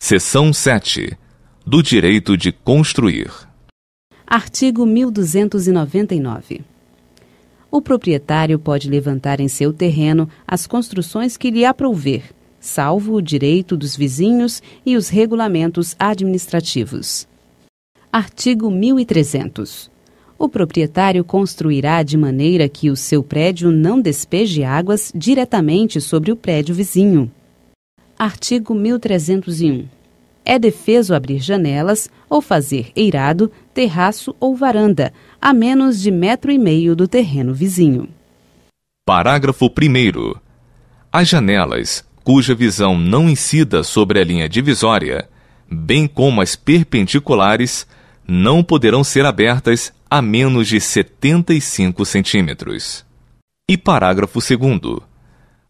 Seção 7. Do direito de construir. Artigo 1299. O proprietário pode levantar em seu terreno as construções que lhe aprouver, salvo o direito dos vizinhos e os regulamentos administrativos. Artigo 1300. O proprietário construirá de maneira que o seu prédio não despeje águas diretamente sobre o prédio vizinho. Artigo 1301. É defeso abrir janelas ou fazer eirado, terraço ou varanda, a menos de 1,5 m do terreno vizinho. Parágrafo 1º. As janelas, cuja visão não incida sobre a linha divisória, bem como as perpendiculares, não poderão ser abertas a menos de 75 centímetros. E parágrafo 2º.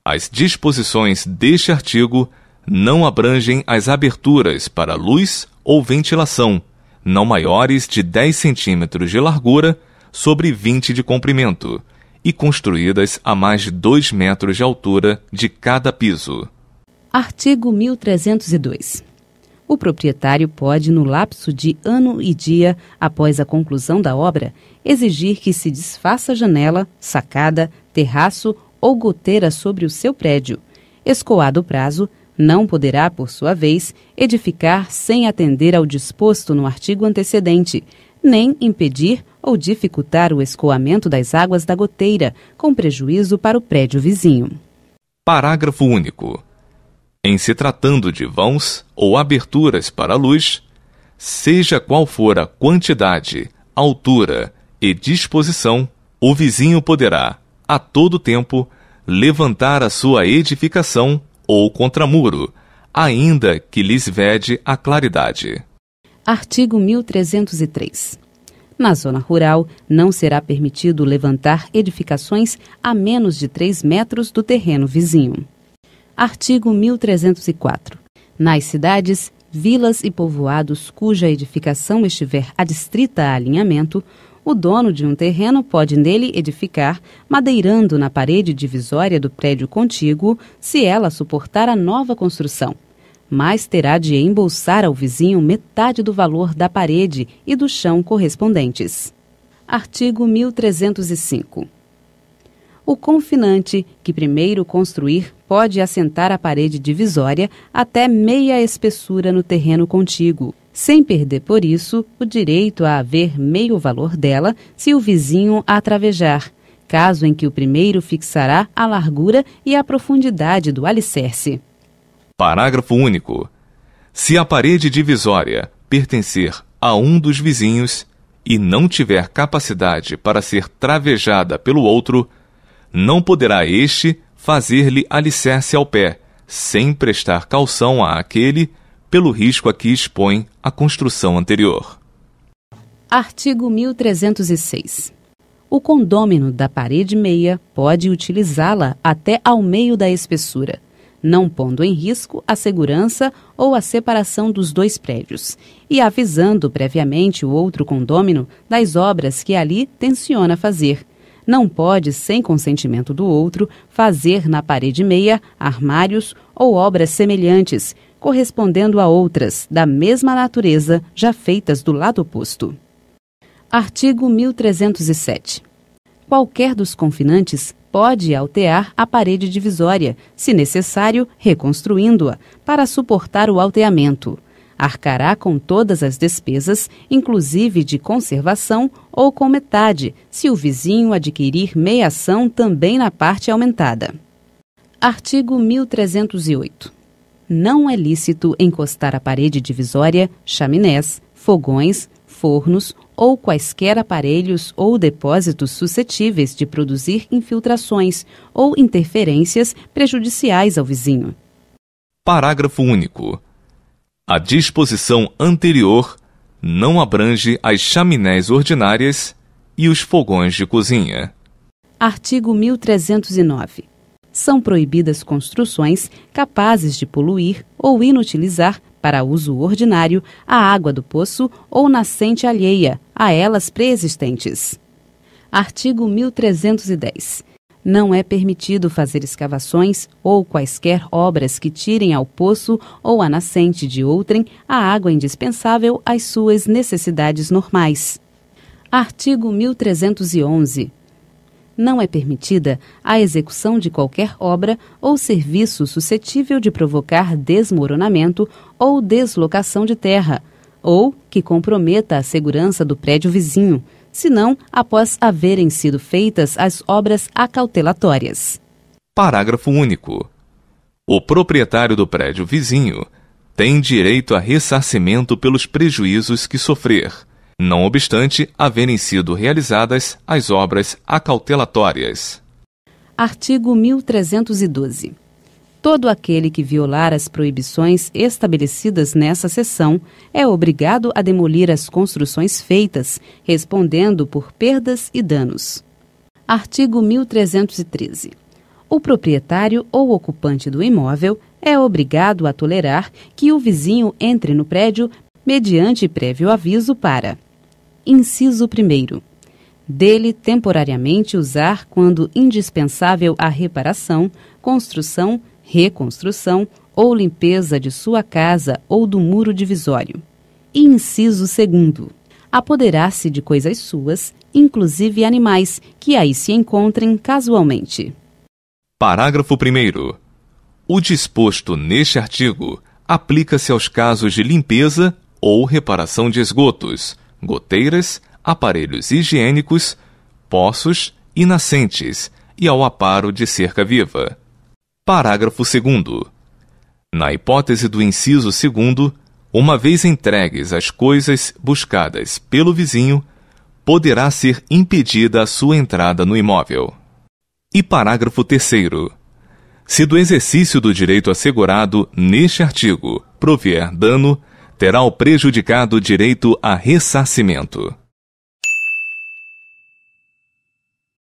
As disposições deste artigo não abrangem as aberturas para luz ou ventilação, não maiores de 10 centímetros de largura sobre 20 de comprimento, e construídas a mais de 2 metros de altura de cada piso. Artigo 1302. O proprietário pode, no lapso de ano e dia após a conclusão da obra, exigir que se desfaça janela, sacada, terraço ou goteira sobre o seu prédio. Escoado o prazo, não poderá, por sua vez, edificar sem atender ao disposto no artigo antecedente, nem impedir ou dificultar o escoamento das águas da goteira, com prejuízo para o prédio vizinho. Parágrafo único. Em se tratando de vãos ou aberturas para a luz, seja qual for a quantidade, altura e disposição, o vizinho poderá, a todo tempo, levantar a sua edificação ou contramuro, ainda que lhes vede a claridade. Artigo 1303. Na zona rural, não será permitido levantar edificações a menos de 3 metros do terreno vizinho. Artigo 1304. Nas cidades, vilas e povoados cuja edificação estiver adstrita a alinhamento, o dono de um terreno pode nele edificar, madeirando na parede divisória do prédio contíguo, se ela suportar a nova construção, mas terá de embolsar ao vizinho metade do valor da parede e do chão correspondentes. Artigo 1305. O confinante, que primeiro construir, pode assentar a parede divisória até meia espessura no terreno contíguo, sem perder por isso o direito a haver meio valor dela se o vizinho a travejar, caso em que o primeiro fixará a largura e a profundidade do alicerce. Parágrafo único. Se a parede divisória pertencer a um dos vizinhos e não tiver capacidade para ser travejada pelo outro, não poderá este fazer-lhe alicerce ao pé, sem prestar caução àquele pelo risco a que expõe a construção anterior. Artigo 1306. O condômino da parede meia pode utilizá-la até ao meio da espessura, não pondo em risco a segurança ou a separação dos dois prédios, e avisando previamente o outro condômino das obras que ali tenciona fazer. Não pode, sem consentimento do outro, fazer na parede meia armários ou obras semelhantes, correspondendo a outras da mesma natureza já feitas do lado oposto. Artigo 1307. Qualquer dos confinantes pode altear a parede divisória, se necessário, reconstruindo-a, para suportar o alteamento. Arcará com todas as despesas, inclusive de conservação, ou com metade, se o vizinho adquirir meiação também na parte aumentada. Artigo 1308. Não é lícito encostar a parede divisória, chaminés, fogões, fornos ou quaisquer aparelhos ou depósitos suscetíveis de produzir infiltrações ou interferências prejudiciais ao vizinho. Parágrafo único. A disposição anterior não abrange as chaminés ordinárias e os fogões de cozinha. Artigo 1309. São proibidas construções capazes de poluir ou inutilizar, para uso ordinário, a água do poço ou nascente alheia a elas preexistentes. Artigo 1310. Não é permitido fazer escavações ou quaisquer obras que tirem ao poço ou à nascente de outrem a água indispensável às suas necessidades normais. Artigo 1311. Não é permitida a execução de qualquer obra ou serviço suscetível de provocar desmoronamento ou deslocação de terra, ou que comprometa a segurança do prédio vizinho, senão após haverem sido feitas as obras acautelatórias. Parágrafo único. O proprietário do prédio vizinho tem direito a ressarcimento pelos prejuízos que sofrer, não obstante haverem sido realizadas as obras acautelatórias. Artigo 1312. Todo aquele que violar as proibições estabelecidas nessa seção é obrigado a demolir as construções feitas, respondendo por perdas e danos. Artigo 1313. O proprietário ou ocupante do imóvel é obrigado a tolerar que o vizinho entre no prédio mediante prévio aviso para: inciso 1º. Dele temporariamente usar quando indispensável a reparação, construção, reconstrução ou limpeza de sua casa ou do muro divisório. E inciso 2º. Apoderar-se de coisas suas, inclusive animais, que aí se encontrem casualmente. Parágrafo 1º. O disposto neste artigo aplica-se aos casos de limpeza ou reparação de esgotos, goteiras, aparelhos higiênicos, poços e nascentes e ao aparo de cerca viva. Parágrafo 2º. Na hipótese do inciso 2º, uma vez entregues as coisas buscadas pelo vizinho, poderá ser impedida a sua entrada no imóvel. E parágrafo 3º. Se do exercício do direito assegurado neste artigo provier dano, terá o prejudicado direito a ressarcimento.